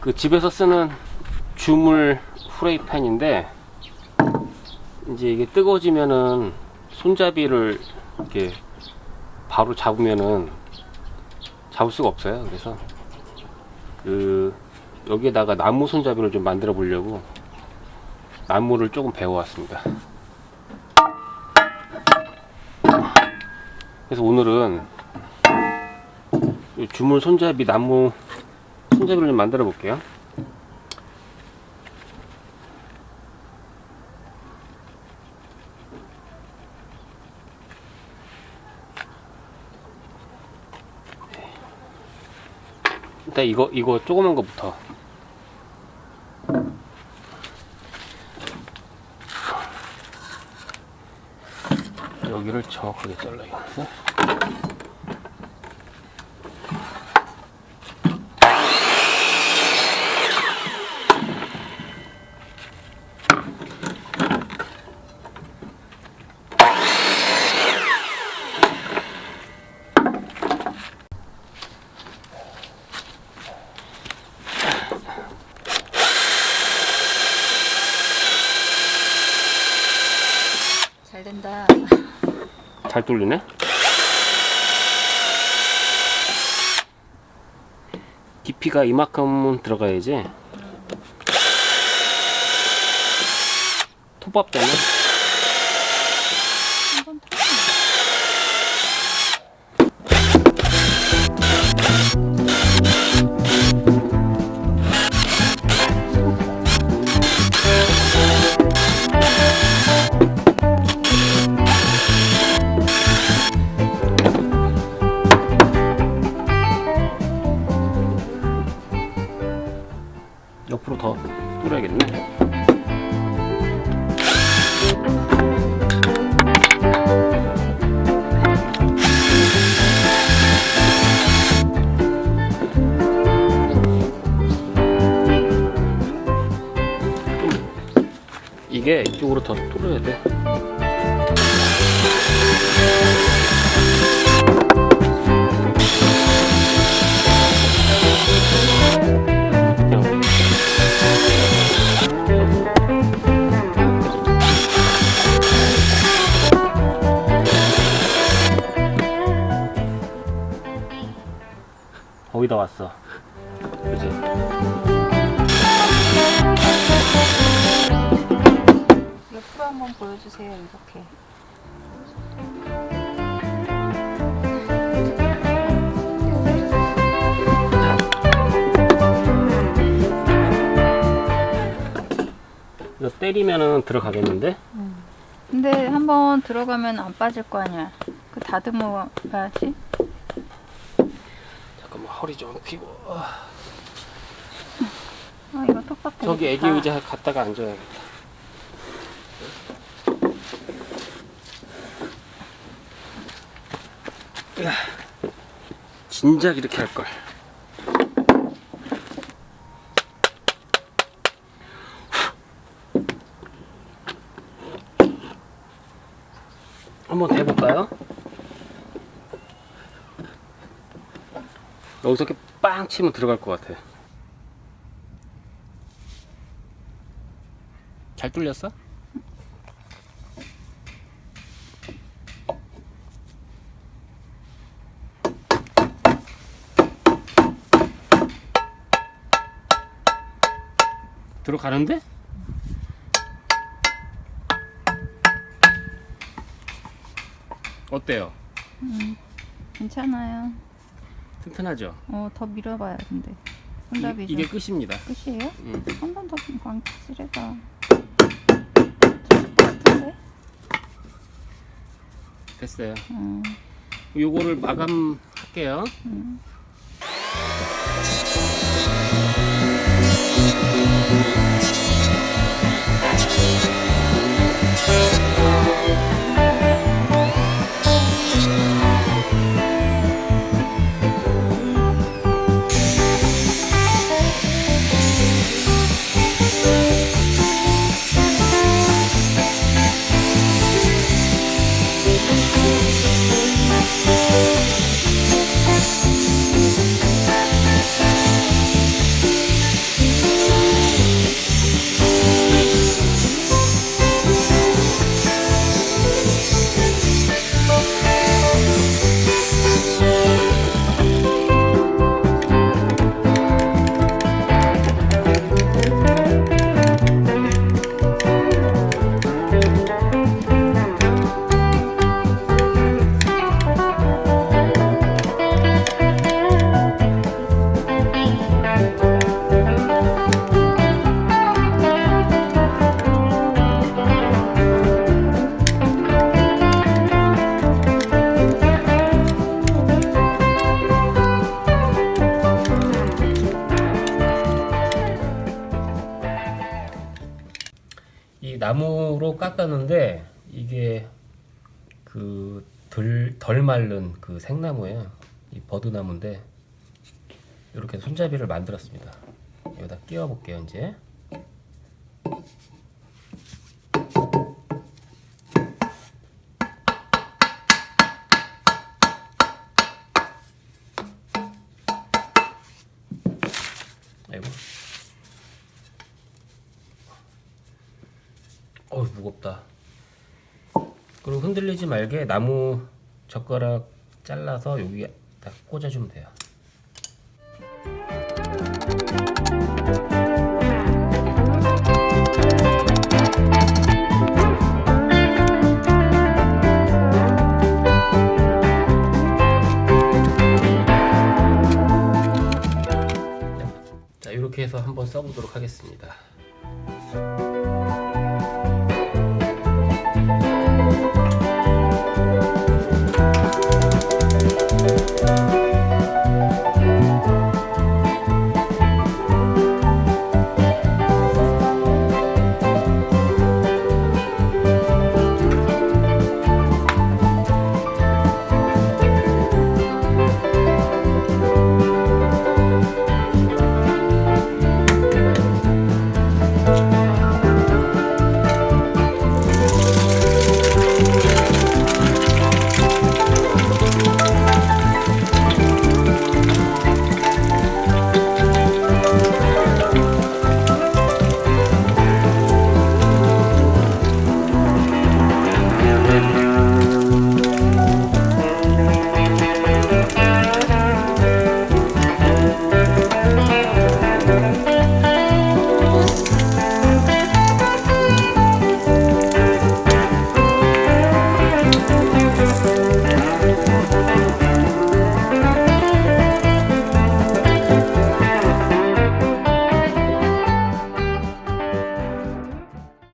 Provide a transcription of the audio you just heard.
그 집에서 쓰는 주물 프라이팬인데 이제 이게 뜨거워지면은 손잡이를 이렇게 바로 잡으면은 잡을 수가 없어요. 그래서 그 여기에다가 나무 손잡이를 좀 만들어 보려고 나무를 조금 배워왔습니다. 그래서 오늘은 주물 손잡이 나무 손잡이를 좀 만들어 볼게요. 일단 이거 조그만 거부터. 여기를 정확하게 잘라야겠네. 잘 된다. 잘 뚫리네? 깊이가 이만큼은 들어가야지. 톱밥 때문에. 한번 옆으로 더 뚫어야겠네. 이게 이쪽으로 더 뚫어야 돼. 거의 다 왔어. 그치? 옆으로 한번 보여주세요. 이렇게. 이거 때리면은 들어가겠는데? 근데 한번 들어가면 안 빠질 거 아니야. 그 다듬어야지. 잠깐만 허리 좀 펴고. 아 이거 톱밥 되게 저기 애기 좋다. 의자 갖다가 앉아야겠다. 진작 이렇게 할걸. 한번 해볼까요? 여기서 이렇게 빵 치면 들어갈 것 같아. 잘 뚫렸어? 들어가는데? 어때요? 괜찮아요. 튼튼하죠? 더 밀어봐요. 근데 손잡이 이게 끝입니다. 끝이에요? 음. 한 번 더 광질해봐. 같은데? 됐어요. 요거를 마감할게요. 나무로 깎았는데 이게 그 덜 마른 그 생나무예요. 이 버드나무인데 이렇게 손잡이를 만들었습니다. 여기다 끼워 볼게요. 이제 아이고, 무겁다. 그리고 흔들리지 말게 나무 젓가락 잘라서 여기에 딱 꽂아주면 돼요. 자, 이렇게 해서 한번 써보도록 하겠습니다.